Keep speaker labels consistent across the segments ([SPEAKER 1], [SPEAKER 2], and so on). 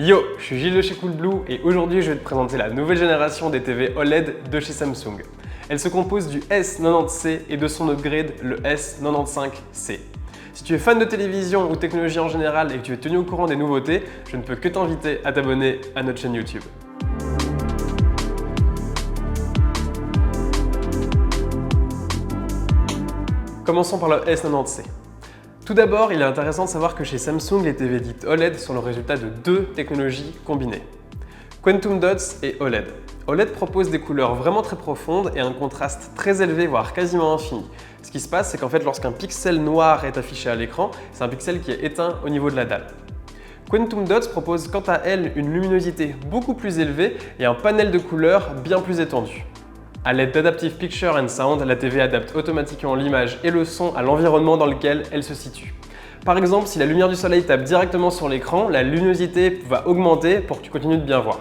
[SPEAKER 1] Yo, je suis Gilles de chez Coolblue et aujourd'hui je vais te présenter la nouvelle génération des TV OLED de chez Samsung. Elle se compose du S90C et de son upgrade, le S95C. Si tu es fan de télévision ou technologie en général et que tu es tenu au courant des nouveautés, je ne peux que t'inviter à t'abonner à notre chaîne YouTube. Commençons par le S90C. Tout d'abord, il est intéressant de savoir que chez Samsung, les TV dites OLED sont le résultat de deux technologies combinées. Quantum Dots et OLED. OLED propose des couleurs vraiment très profondes et un contraste très élevé, voire quasiment infini. Ce qui se passe, c'est qu'en fait, lorsqu'un pixel noir est affiché à l'écran, c'est un pixel qui est éteint au niveau de la dalle. Quantum Dots propose quant à elle une luminosité beaucoup plus élevée et un panel de couleurs bien plus étendu. À l'aide d'Adaptive Picture and Sound, la TV adapte automatiquement l'image et le son à l'environnement dans lequel elle se situe. Par exemple, si la lumière du soleil tape directement sur l'écran, la luminosité va augmenter pour que tu continues de bien voir.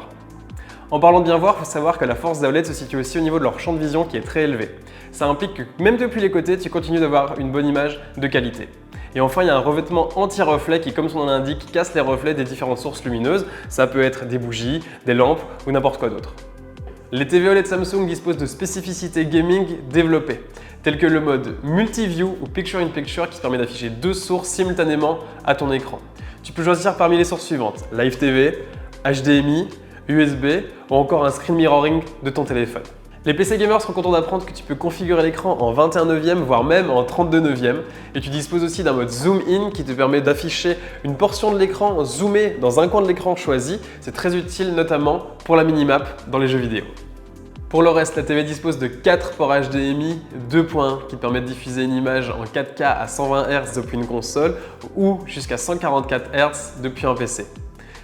[SPEAKER 1] En parlant de bien voir, il faut savoir que la force d'OLED se situe aussi au niveau de leur champ de vision qui est très élevé. Ça implique que même depuis les côtés, tu continues d'avoir une bonne image de qualité. Et enfin, il y a un revêtement anti-reflet qui, comme son nom l'indique, casse les reflets des différentes sources lumineuses. Ça peut être des bougies, des lampes ou n'importe quoi d'autre. Les TV OLED Samsung disposent de spécificités gaming développées, telles que le mode Multi-View ou Picture-in-Picture qui te permet d'afficher deux sources simultanément à ton écran. Tu peux choisir parmi les sources suivantes, Live TV, HDMI, USB ou encore un screen mirroring de ton téléphone. Les PC gamers seront contents d'apprendre que tu peux configurer l'écran en 21/9, voire même en 32/9, et tu disposes aussi d'un mode Zoom In qui te permet d'afficher une portion de l'écran zoomée dans un coin de l'écran choisi. C'est très utile notamment pour la minimap dans les jeux vidéo. Pour le reste, la TV dispose de 4 ports HDMI 2.1 qui te permettent de diffuser une image en 4K à 120 Hz depuis une console ou jusqu'à 144 Hz depuis un PC.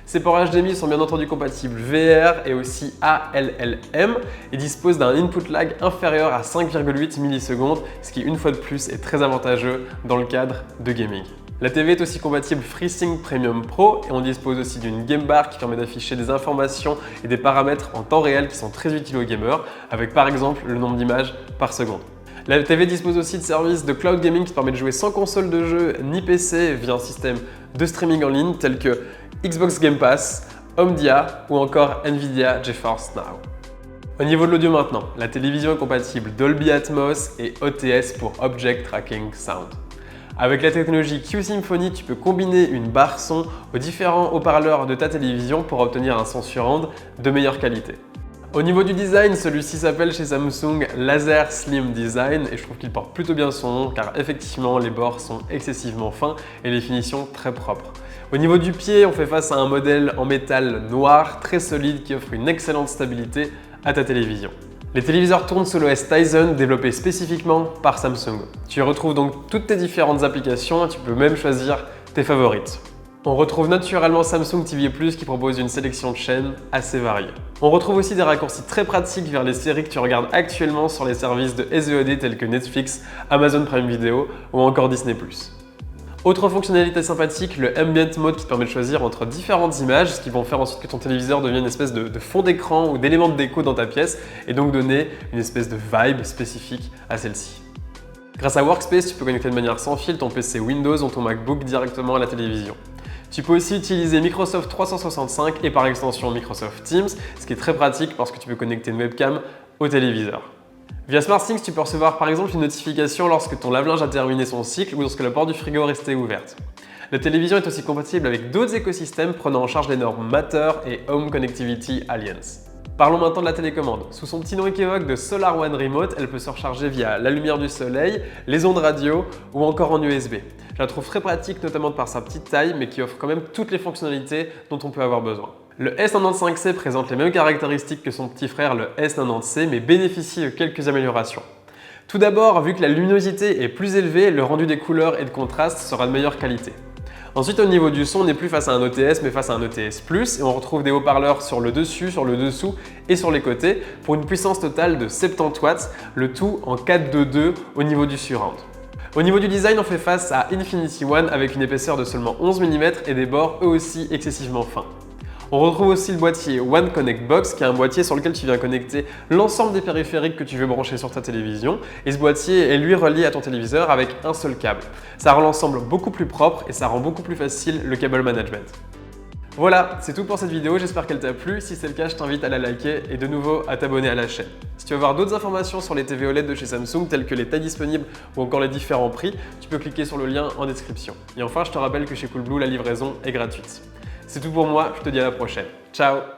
[SPEAKER 1] Ces ports HDMI sont bien entendu compatibles VR et aussi ALLM et disposent d'un input lag inférieur à 5,8 millisecondes, ce qui une fois de plus est très avantageux dans le cadre de gaming. La TV est aussi compatible FreeSync Premium Pro et on dispose aussi d'une Game Bar qui permet d'afficher des informations et des paramètres en temps réel qui sont très utiles aux gamers, avec par exemple le nombre d'images par seconde. La TV dispose aussi de services de cloud gaming qui permettent de jouer sans console de jeu ni PC via un système de streaming en ligne tel que Xbox Game Pass, Omdia ou encore Nvidia GeForce Now. Au niveau de l'audio maintenant, la télévision est compatible Dolby Atmos et OTS pour Object Tracking Sound. Avec la technologie Q-Symphony, tu peux combiner une barre son aux différents haut-parleurs de ta télévision pour obtenir un son surround de meilleure qualité. Au niveau du design, celui-ci s'appelle chez Samsung Laser Slim Design et je trouve qu'il porte plutôt bien son nom car effectivement les bords sont excessivement fins et les finitions très propres. Au niveau du pied, on fait face à un modèle en métal noir très solide qui offre une excellente stabilité à ta télévision. Les téléviseurs tournent sous l'OS Tizen développé spécifiquement par Samsung. Tu y retrouves donc toutes tes différentes applications et tu peux même choisir tes favorites. On retrouve naturellement Samsung TV Plus qui propose une sélection de chaînes assez variée. On retrouve aussi des raccourcis très pratiques vers les séries que tu regardes actuellement sur les services de SVOD tels que Netflix, Amazon Prime Video ou encore Disney+. Autre fonctionnalité sympathique, le Ambient Mode qui te permet de choisir entre différentes images, ce qui vont faire ensuite que ton téléviseur devienne une espèce de fond d'écran ou d'élément de déco dans ta pièce et donc donner une espèce de vibe spécifique à celle-ci. Grâce à Workspace, tu peux connecter de manière sans fil ton PC Windows ou ton MacBook directement à la télévision. Tu peux aussi utiliser Microsoft 365 et par extension Microsoft Teams, ce qui est très pratique parce que tu peux connecter une webcam au téléviseur. Via SmartThings, tu peux recevoir par exemple une notification lorsque ton lave-linge a terminé son cycle ou lorsque la porte du frigo est restée ouverte. La télévision est aussi compatible avec d'autres écosystèmes prenant en charge les normes Matter et Home Connectivity Alliance. Parlons maintenant de la télécommande. Sous son petit nom équivoque de SolarOne Remote, elle peut se recharger via la lumière du soleil, les ondes radio ou encore en USB. Je la trouve très pratique notamment par sa petite taille mais qui offre quand même toutes les fonctionnalités dont on peut avoir besoin. Le S95C présente les mêmes caractéristiques que son petit frère le S90C mais bénéficie de quelques améliorations. Tout d'abord, vu que la luminosité est plus élevée, le rendu des couleurs et de contraste sera de meilleure qualité. Ensuite, au niveau du son, on n'est plus face à un OTS mais face à un OTS+, et on retrouve des haut-parleurs sur le dessus, sur le dessous et sur les côtés pour une puissance totale de 70 watts, le tout en 4.2.2 au niveau du surround. Au niveau du design, on fait face à Infinity One avec une épaisseur de seulement 11 mm et des bords eux aussi excessivement fins. On retrouve aussi le boîtier One Connect Box qui est un boîtier sur lequel tu viens connecter l'ensemble des périphériques que tu veux brancher sur ta télévision et ce boîtier est lui relié à ton téléviseur avec un seul câble. Ça rend l'ensemble beaucoup plus propre et ça rend beaucoup plus facile le cable management. Voilà, c'est tout pour cette vidéo, j'espère qu'elle t'a plu. Si c'est le cas, je t'invite à la liker et de nouveau à t'abonner à la chaîne. Si tu veux avoir d'autres informations sur les TV OLED de chez Samsung, telles que les tailles disponibles ou encore les différents prix, tu peux cliquer sur le lien en description. Et enfin, je te rappelle que chez Coolblue, la livraison est gratuite. C'est tout pour moi, je te dis à la prochaine. Ciao!